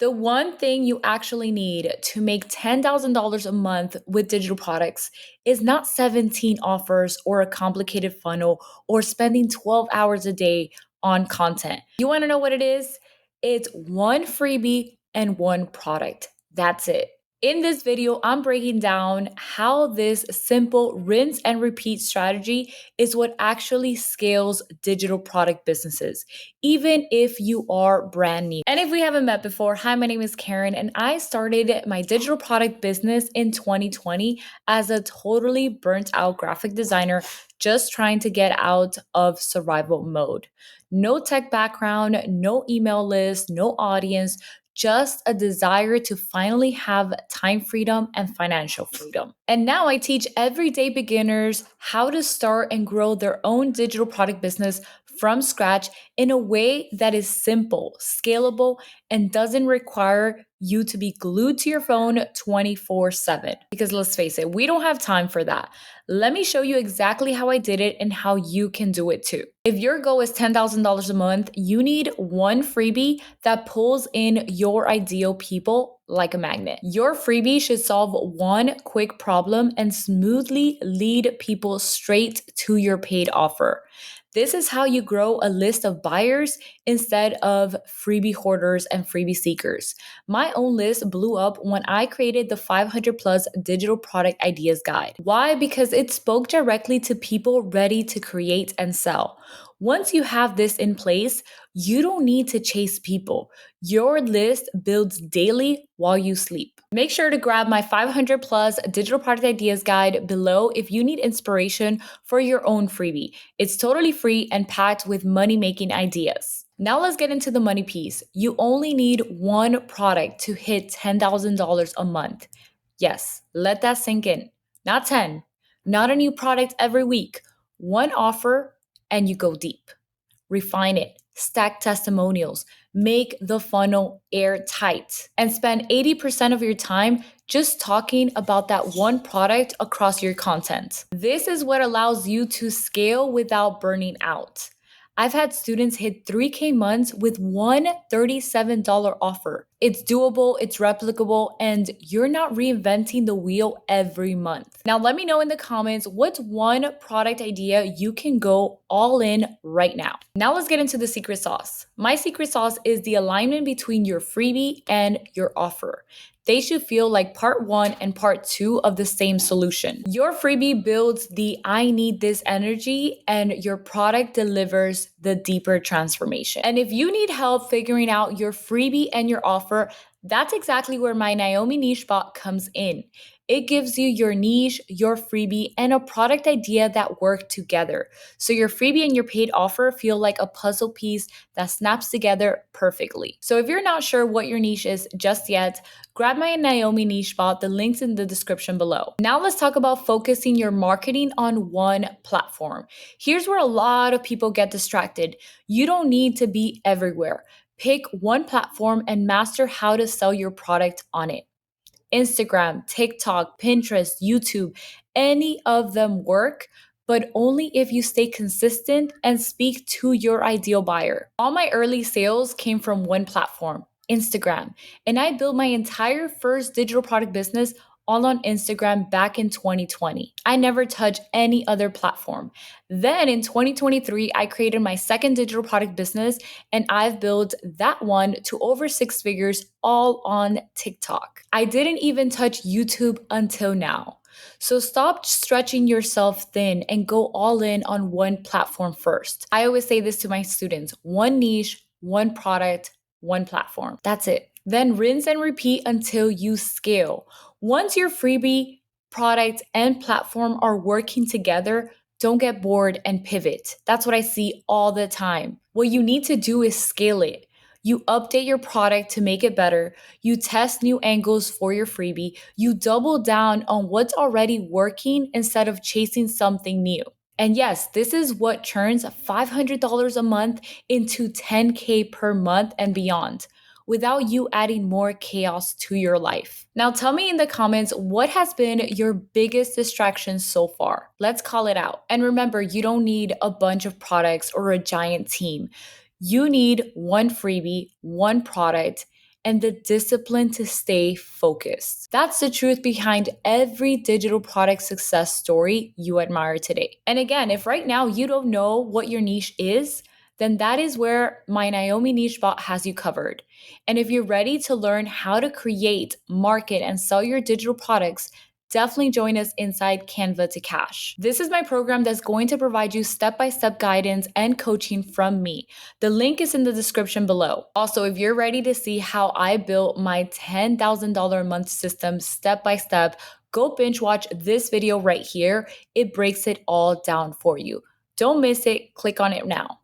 The one thing you actually need to make $10,000 a month with digital products is not 17 offers or a complicated funnel or spending 12 hours a day on content. You want to know what it is? It's one freebie and one product. That's it. In this video, I'm breaking down how this simple rinse and repeat strategy is what actually scales digital product businesses, even if you are brand new. And if we haven't met before, hi, my name is Karen, and I started my digital product business in 2020 as a totally burnt out graphic designer, just trying to get out of survival mode. No tech background, no email list, no audience, just a desire to finally have time freedom and financial freedom. And now I teach everyday beginners how to start and grow their own digital product business from scratch in a way that is simple, scalable, and doesn't require you to be glued to your phone 24/7. Because let's face it, we don't have time for that. Let me show you exactly how I did it and how you can do it too. If your goal is $10,000 a month, you need one freebie that pulls in your ideal people like a magnet. Your freebie should solve one quick problem and smoothly lead people straight to your paid offer. This is how you grow a list of buyers instead of freebie hoarders and freebie seekers. My own list blew up when I created the 500 plus digital product ideas guide. Why? Because it spoke directly to people ready to create and sell. Once you have this in place, you don't need to chase people. Your list builds daily while you sleep. Make sure to grab my 500 plus digital product ideas guide below if you need inspiration for your own freebie. It's totally free and packed with money making ideas. Now let's get into the money piece. You only need one product to hit $10,000 a month. Yes, let that sink in. Not 10, not a new product every week. One offer and you go deep. Refine it, stack testimonials, make the funnel airtight, and spend 80% of your time just talking about that one product across your content. This is what allows you to scale without burning out. I've had students hit 3K months with one $37 offer. It's doable, it's replicable, and you're not reinventing the wheel every month. Now, let me know in the comments what's one product idea you can go all in right now. Now, let's get into the secret sauce. My secret sauce is the alignment between your freebie and your offer. They should feel like part one and part two of the same solution. Your freebie builds the I need this energy, and your product delivers the deeper transformation. And if you need help figuring out your freebie and your offer, that's exactly where my Naomi Niche Bot comes in. It gives you your niche, your freebie, and a product idea that work together. So your freebie and your paid offer feel like a puzzle piece that snaps together perfectly. So if you're not sure what your niche is just yet, grab my Naomi Niche Bot. The link's in the description below. Now let's talk about focusing your marketing on one platform. Here's where a lot of people get distracted. You don't need to be everywhere. Pick one platform and master how to sell your product on it. Instagram, TikTok, Pinterest, YouTube, any of them work, but only if you stay consistent and speak to your ideal buyer. All my early sales came from one platform, Instagram, and I built my entire first digital product business all on Instagram back in 2020. I never touched any other platform. Then in 2023, I created my second digital product business, and I've built that one to over 6 figures all on TikTok. I didn't even touch YouTube until now. So stop stretching yourself thin and go all in on one platform first. I always say this to my students: one niche, one product, one platform. That's it. Then rinse and repeat until you scale. Once your freebie, product, and platform are working together, don't get bored and pivot. That's what I see all the time. What you need to do is scale it. You update your product to make it better. You test new angles for your freebie. You double down on what's already working instead of chasing something new. And yes, this is what turns $500 a month into 10K per month and beyond, without you adding more chaos to your life. Now tell me in the comments what has been your biggest distraction so far. Let's call it out. And remember, you don't need a bunch of products or a giant team. You need one freebie, one product, and the discipline to stay focused. That's the truth behind every digital product success story you admire today. And again, if right now you don't know what your niche is, then that is where my Naomi Niche Bot has you covered. And if you're ready to learn how to create, market, and sell your digital products, definitely join us inside Canva to Cash. This is my program that's going to provide you step-by-step guidance and coaching from me. The link is in the description below. Also, if you're ready to see how I built my $10,000 a month system step by step, go binge watch this video right here. It breaks it all down for you. Don't miss it. Click on it now.